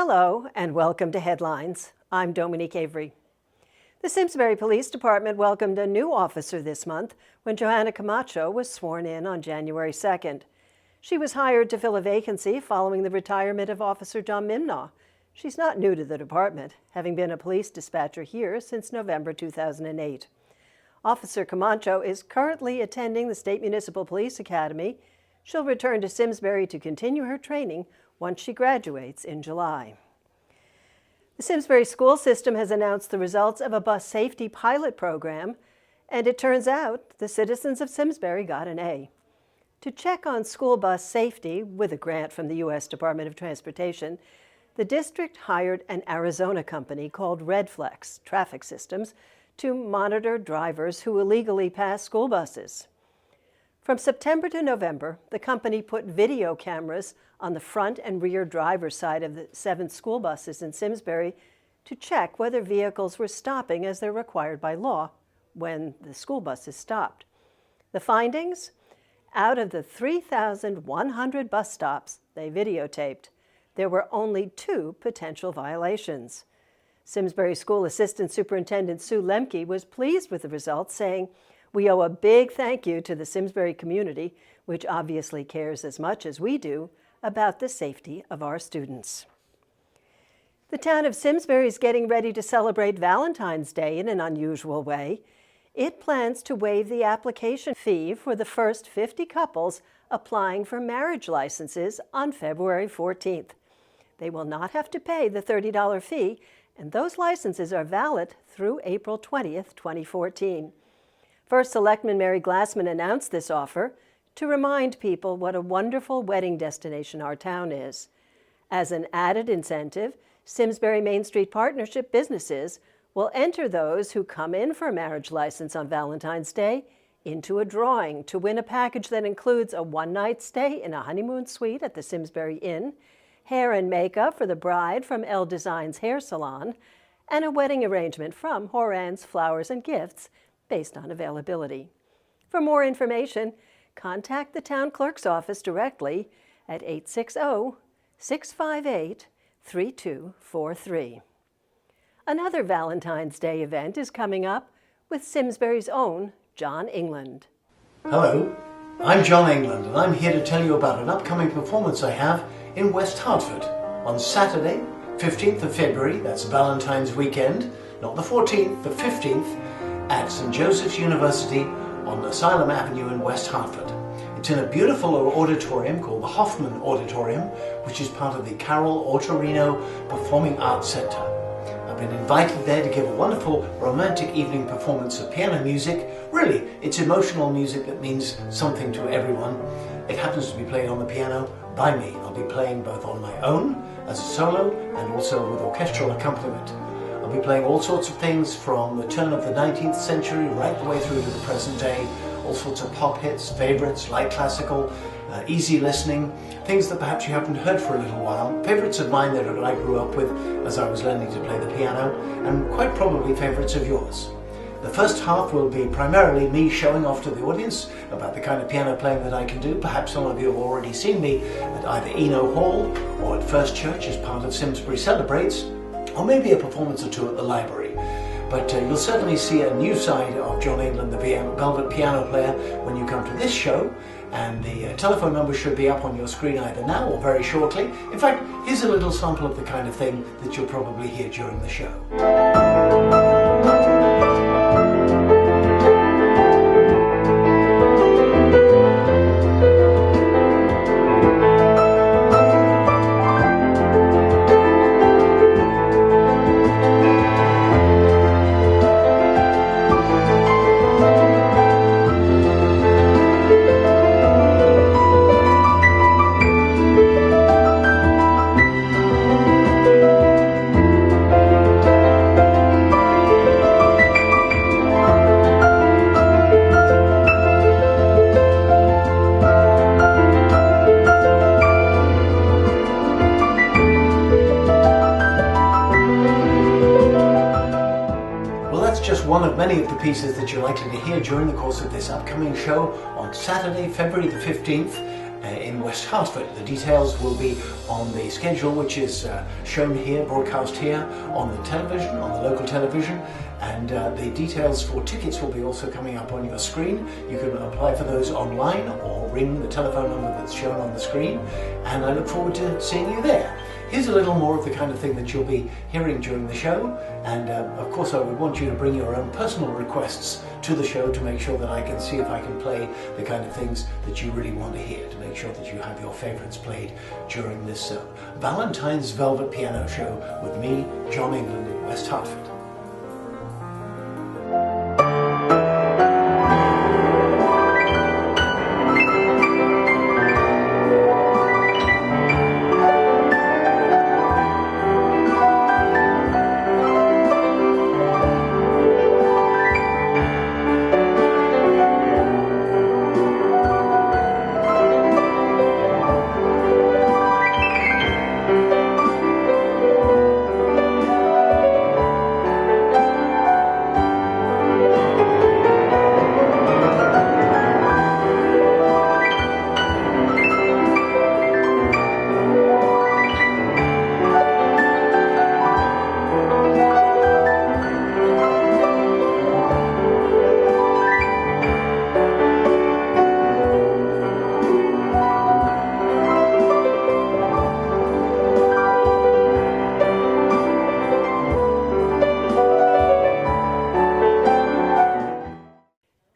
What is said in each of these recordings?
Hello and welcome to Headlines. I'm Dominique Avery. The Simsbury Police Department welcomed a new officer this month when Johanna Camacho was sworn in on January 2nd. She was hired to fill a vacancy following the retirement of Officer Jon England. She's not new to the department, having been a police dispatcher here since November 2008. Officer Camacho is currently attending the State Municipal Police Academy. She'll return to Simsbury to continue her training once she graduates in July. The Simsbury school system has announced the results of a bus safety pilot program, and it turns out the citizens of Simsbury got an A. To check on school bus safety, with a grant from the U.S. Department of Transportation, the district hired an Arizona company called Redflex Traffic Systems to monitor drivers who illegally pass school buses. From September to November, the company put video cameras on the front and rear driver's side of the 7 school buses in Simsbury to check whether vehicles were stopping as they're required by law when the school buses stopped. The findings? Out of the 3,100 bus stops they videotaped, there were only 2 potential violations. Simsbury School Assistant Superintendent Sue Lemke was pleased with the results, saying, "We owe a big thank you to the Simsbury community, which obviously cares as much as we do about the safety of our students." The town of Simsbury is getting ready to celebrate Valentine's Day in an unusual way. It plans to waive the application fee for the first 50 couples applying for marriage licenses on February 14th. They will not have to pay the $30 fee, and those licenses are valid through April 20th, 2014. First Selectman Mary Glassman announced this offer to remind people what a wonderful wedding destination our town is. As an added incentive, Simsbury Main Street Partnership businesses will enter those who come in for a marriage license on Valentine's Day into a drawing to win a package that includes a one-night stay in a honeymoon suite at the Simsbury Inn, hair and makeup for the bride from L Designs Hair Salon, and a wedding arrangement from Horan's Flowers and Gifts based on availability. For more information, contact the town clerk's office directly at 860-658-3243. Another Valentine's Day event is coming up with Simsbury's own Jon England. Hello, I'm Jon England, and I'm here to tell you about an upcoming performance I have in West Hartford on Saturday, 15th of February, that's Valentine's weekend, not the 14th, the 15th, at St. Joseph's University on Asylum Avenue in West Hartford. It's in a beautiful auditorium called the Hoffman Auditorium, which is part of the Carol Autorino Performing Arts Center. I've been invited there to give a wonderful romantic evening performance of piano music. Really, it's emotional music that means something to everyone. It happens to be played on the piano by me. I'll be playing both on my own as a solo and also with orchestral accompaniment. I'll be playing all sorts of things from the turn of the 19th century right the way through to the present day. All sorts of pop hits, favorites, light classical, easy listening, things that perhaps you haven't heard for a little while, favorites of mine that I grew up with as I was learning to play the piano, and quite probably favorites of yours. The first half will be primarily me showing off to the audience about the kind of piano playing that I can do. Perhaps some of you have already seen me at either Eno Hall or at First Church as part of Simsbury Celebrates, or maybe a performance or two at the library. But you'll certainly see a new side of Jon England, the velvet piano player, when you come to this show. And the telephone number should be up on your screen either now or very shortly. In fact, here's a little sample of the kind of thing that you'll probably hear during the show. One of many of the pieces that you're likely to hear during the course of this upcoming show on Saturday, February the 15th in West Hartford. The details will be on the schedule, which is shown here, broadcast here on the television, on the local television, and the details for tickets will be also coming up on your screen. You can apply for those online or ring the telephone number that's shown on the screen, and I look forward to seeing you there. Here's a little more of the kind of thing that you'll be hearing during the show, and of course I would want you to bring your own personal requests to the show to make sure that I can see if I can play the kind of things that you really want to hear, to make sure that you have your favourites played during this Valentine's Velvet Piano Show with me, Jon England, in West Hartford.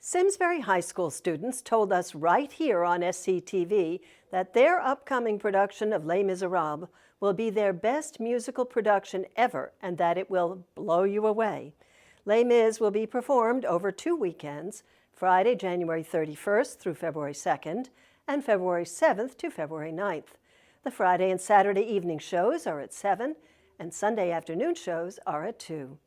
Simsbury High School students told us right here on SCTV that their upcoming production of Les Miserables will be their best musical production ever and that it will blow you away. Les Mis will be performed over 2 weekends, Friday, January 31st through February 2nd, and February 7th to February 9th. The Friday and Saturday evening shows are at 7, and Sunday afternoon shows are at 2.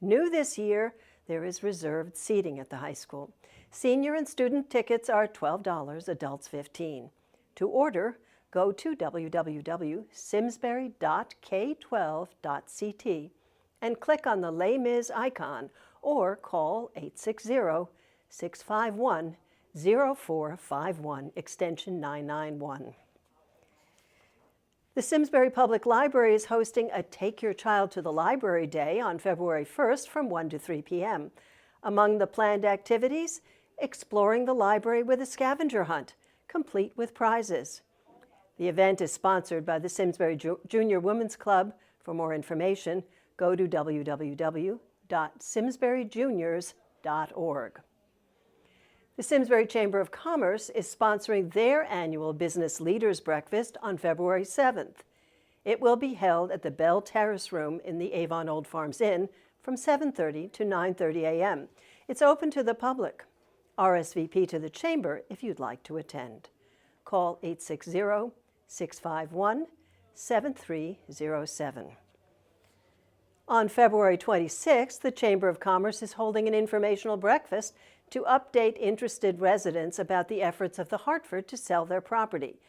New this year, there is reserved seating at the high school. Senior and student tickets are $12, adults $15. To order, go to www.simsbury.k12.ct and click on the Les Mis icon or call 860-651-0451, extension 991. The Simsbury Public Library is hosting a Take Your Child to the Library Day on February 1st from 1 to 3 p.m. Among the planned activities, exploring the library with a scavenger hunt, complete with prizes. The event is sponsored by the Simsbury Junior Women's Club. For more information, go to www.simsburyjuniors.org. The Simsbury Chamber of Commerce is sponsoring their annual Business Leaders Breakfast on February 7th. It will be held at the Bell Terrace Room in the Avon Old Farms Inn from 7:30 to 9:30 a.m. It's open to the public. RSVP to the Chamber if you'd like to attend. Call 860-651-7307. On February 26th, the Chamber of Commerce is holding an informational breakfast to update interested residents about the efforts of the Hartford to sell their property.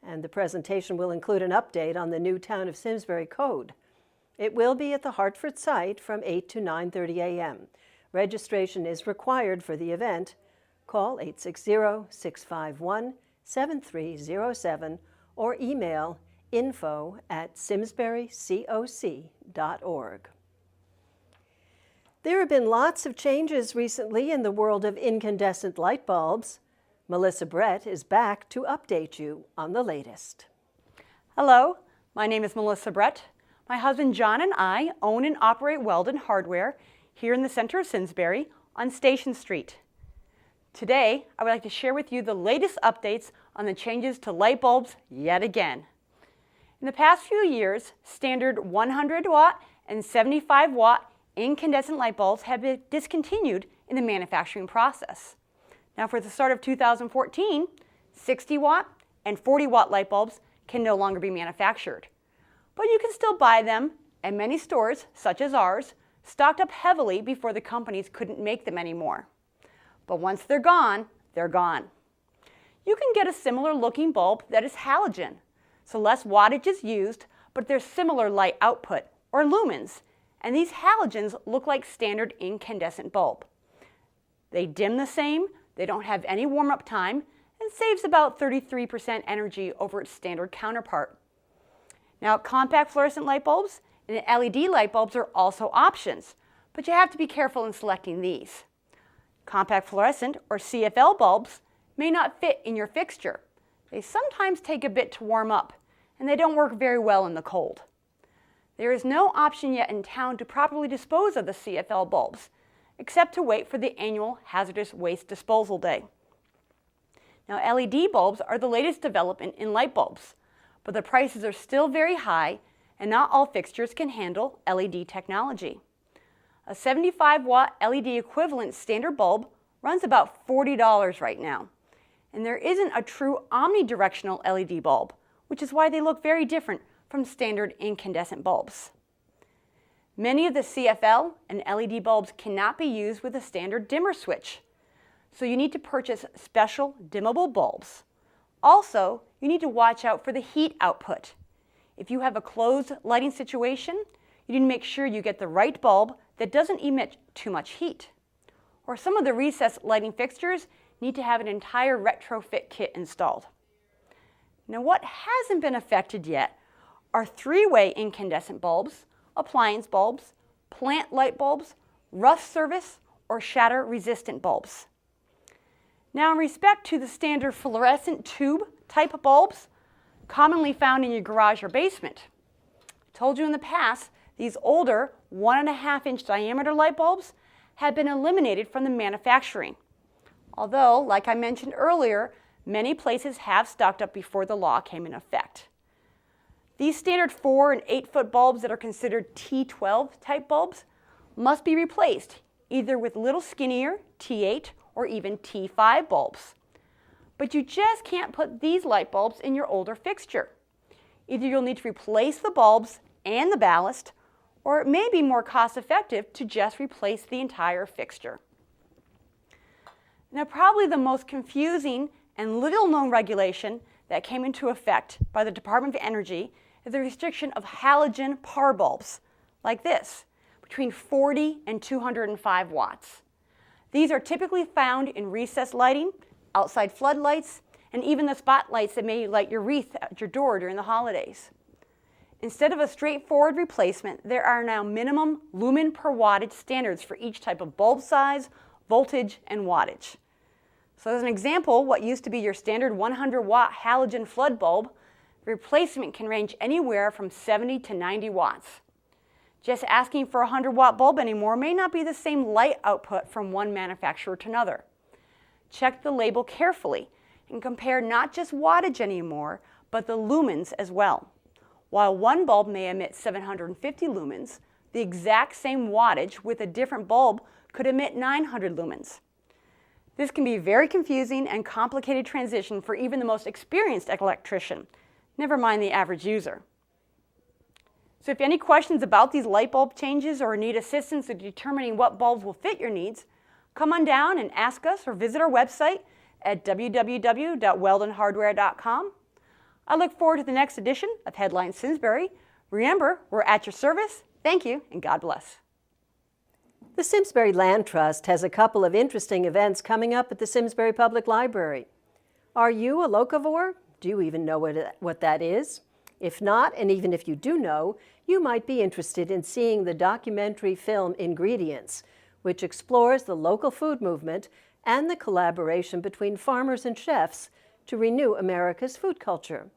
And the presentation will include an update on the new Town of Simsbury Code. It will be at the Hartford site from 8 to 9:30 a.m. Registration is required for the event. Call 860-651-7307 or email info@simsburycoc.org. There have been lots of changes recently in the world of incandescent light bulbs. Melissa Brett is back to update you on the latest. Hello, my name is Melissa Brett. My husband John and I own and operate Weldon Hardware here in the center of Simsbury on Station Street. Today, I would like to share with you the latest updates on the changes to light bulbs yet again. In the past few years, standard 100 watt and 75 watt incandescent light bulbs have been discontinued in the manufacturing process. Now for the start of 2014, 60 watt and 40 watt light bulbs can no longer be manufactured. But you can still buy them, and many stores, such as ours, stocked up heavily before the companies couldn't make them anymore. But once they're gone, they're gone. You can get a similar looking bulb that is halogen, so less wattage is used, but there's similar light output, or lumens, and these halogens look like standard incandescent bulb. They dim the same, they don't have any warm-up time, and saves about 33% energy over its standard counterpart. Now, compact fluorescent light bulbs and LED light bulbs are also options, but you have to be careful in selecting these. Compact fluorescent, or CFL bulbs, may not fit in your fixture. They sometimes take a bit to warm up, and they don't work very well in the cold. There is no option yet in town to properly dispose of the CFL bulbs, except to wait for the annual Hazardous Waste Disposal Day. Now, LED bulbs are the latest development in light bulbs, but the prices are still very high, and not all fixtures can handle LED technology. A 75-watt LED equivalent standard bulb runs about $40 right now, and there isn't a true omnidirectional LED bulb, which is why they look very different from standard incandescent bulbs. Many of the CFL and LED bulbs cannot be used with a standard dimmer switch, so you need to purchase special dimmable bulbs. Also, you need to watch out for the heat output. If you have a closed lighting situation, you need to make sure you get the right bulb that doesn't emit too much heat. Or some of the recessed lighting fixtures need to have an entire retrofit kit installed. Now, what hasn't been affected yet are three-way incandescent bulbs, appliance bulbs, plant light bulbs, rust service, or shatter-resistant bulbs. Now, in respect to the standard fluorescent tube type bulbs, commonly found in your garage or basement, I told you in the past, these older 1.5-inch diameter light bulbs have been eliminated from the manufacturing. Although, like I mentioned earlier, many places have stocked up before the law came in effect. These standard 4 and 8-foot bulbs that are considered T12 type bulbs must be replaced either with little skinnier T8 or even T5 bulbs. But you just can't put these light bulbs in your older fixture. Either you'll need to replace the bulbs and the ballast, or it may be more cost-effective to just replace the entire fixture. Now, probably the most confusing and little-known regulation that came into effect by the Department of Energy is the restriction of halogen par bulbs, like this, between 40 and 205 watts. These are typically found in recessed lighting, outside floodlights, and even the spotlights that may light your wreath at your door during the holidays. Instead of a straightforward replacement, there are now minimum lumen per wattage standards for each type of bulb size, voltage, and wattage. So as an example, what used to be your standard 100-watt halogen flood bulb, the replacement can range anywhere from 70 to 90 watts. Just asking for a 100-watt bulb anymore may not be the same light output from one manufacturer to another. Check the label carefully and compare not just wattage anymore, but the lumens as well. While one bulb may emit 750 lumens, the exact same wattage with a different bulb could emit 900 lumens. This can be a very confusing and complicated transition for even the most experienced electrician, never mind the average user. So if you have any questions about these light bulb changes or need assistance in determining what bulbs will fit your needs, come on down and ask us or visit our website at www.weldonhardware.com. I look forward to the next edition of Headlines Simsbury. Remember, we're at your service. Thank you, and God bless. The Simsbury Land Trust has a couple of interesting events coming up at the Simsbury Public Library. Are you a locavore? Do you even know what that is? If not, and even if you do know, you might be interested in seeing the documentary film Ingredients, which explores the local food movement and the collaboration between farmers and chefs to renew America's food culture.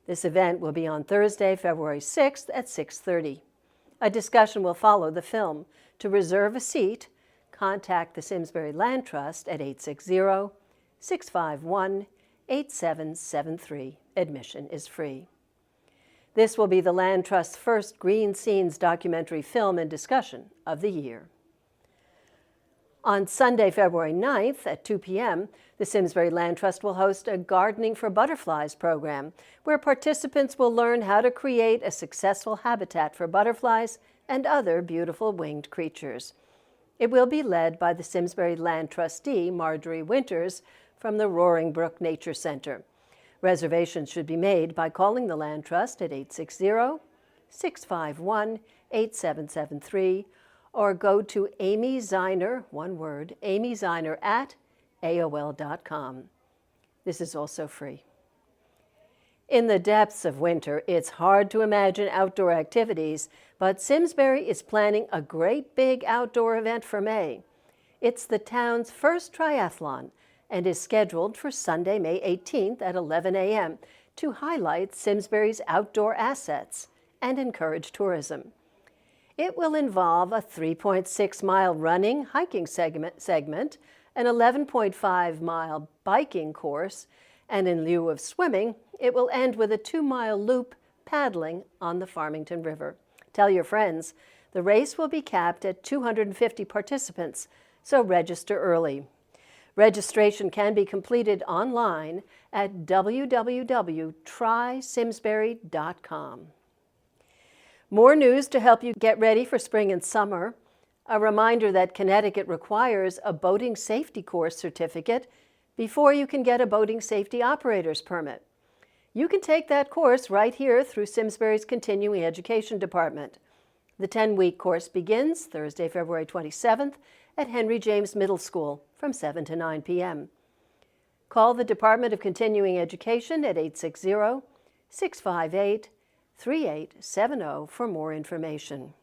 This event will be on Thursday, February 6th at 6:30. A discussion will follow the film. To reserve a seat, contact the Simsbury Land Trust at 860-651-8773. Admission is free. This will be the Land Trust's first Green Scenes documentary film and discussion of the year. On Sunday, February 9th at 2 p.m., the Simsbury Land Trust will host a Gardening for Butterflies program, where participants will learn how to create a successful habitat for butterflies and other beautiful winged creatures. It will be led by the Simsbury Land Trustee, Marjorie Winters, from the Roaring Brook Nature Center. Reservations should be made by calling the Land Trust at 860-651-8773 or go to Amy Ziner, one word, Amy Ziner at AOL.com. This is also free. In the depths of winter, it's hard to imagine outdoor activities, but Simsbury is planning a great big outdoor event for May. It's the town's first triathlon and is scheduled for Sunday, May 18th at 11 a.m. to highlight Simsbury's outdoor assets and encourage tourism. It will involve a 3.6-mile running, hiking segment, an 11.5-mile biking course, and in lieu of swimming, it will end with a 2-mile loop paddling on the Farmington River. Tell your friends, the race will be capped at 250 participants, so register early. Registration can be completed online at www.trysimsbury.com. More news to help you get ready for spring and summer. A reminder that Connecticut requires a boating safety course certificate before you can get a boating safety operator's permit. You can take that course right here through Simsbury's Continuing Education Department. The 10-week course begins Thursday, February 27th at Henry James Middle School from 7 to 9 p.m. Call the Department of Continuing Education at 860-658-3870 for more information.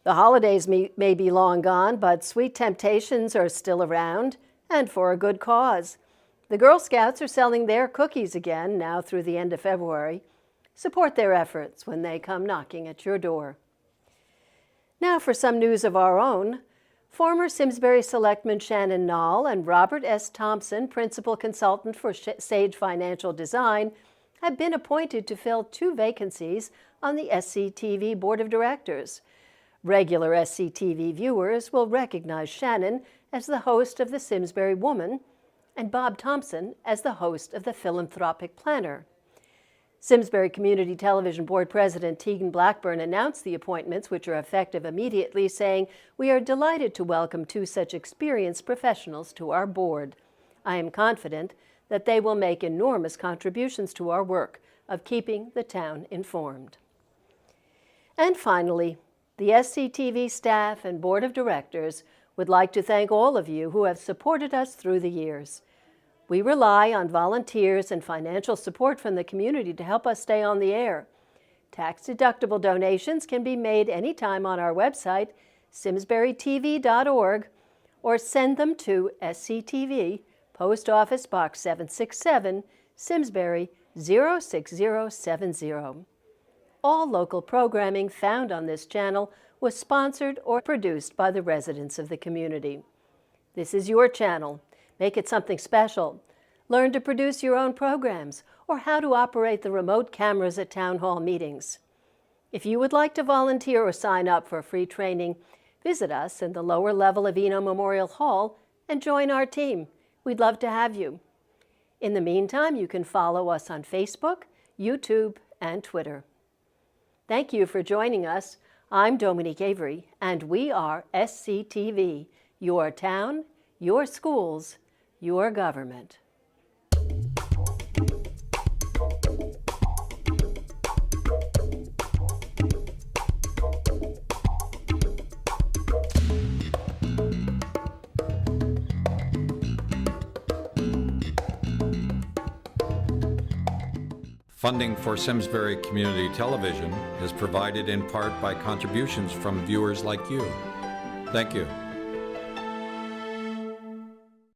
The holidays may be long gone, but sweet temptations are still around, and for a good cause. The Girl Scouts are selling their cookies again now through the end of February. Support their efforts when they come knocking at your door. Now for some news of our own. Former Simsbury Selectman Shannon Nall and Robert S. Thompson, Principal Consultant for Sage Financial Design, have been appointed to fill 2 vacancies on the SCTV Board of Directors. Regular SCTV viewers will recognize Shannon as the host of the Simsbury Woman and Bob Thompson as the host of the Philanthropic Planner. Simsbury Community Television Board President Tegan Blackburn announced the appointments, which are effective immediately, saying, "We are delighted to welcome 2 such experienced professionals to our board. I am confident that they will make enormous contributions to our work of keeping the town informed." And finally, the SCTV staff and Board of Directors would like to thank all of you who have supported us through the years. We rely on volunteers and financial support from the community to help us stay on the air. Tax-deductible donations can be made anytime on our website, simsburytv.org, or send them to SCTV, Post Office Box 767, Simsbury 06070. All local programming found on this channel was sponsored or produced by the residents of the community. This is your channel. Make it something special. Learn to produce your own programs or how to operate the remote cameras at town hall meetings. If you would like to volunteer or sign up for free training, visit us in the lower level of Eno Memorial Hall and join our team. We'd love to have you. In the meantime, you can follow us on Facebook, YouTube, and Twitter. Thank you for joining us. I'm Dominique Avery, and we are SCTV, your town, your schools, your government. Funding for Simsbury Community Television is provided in part by contributions from viewers like you. Thank you.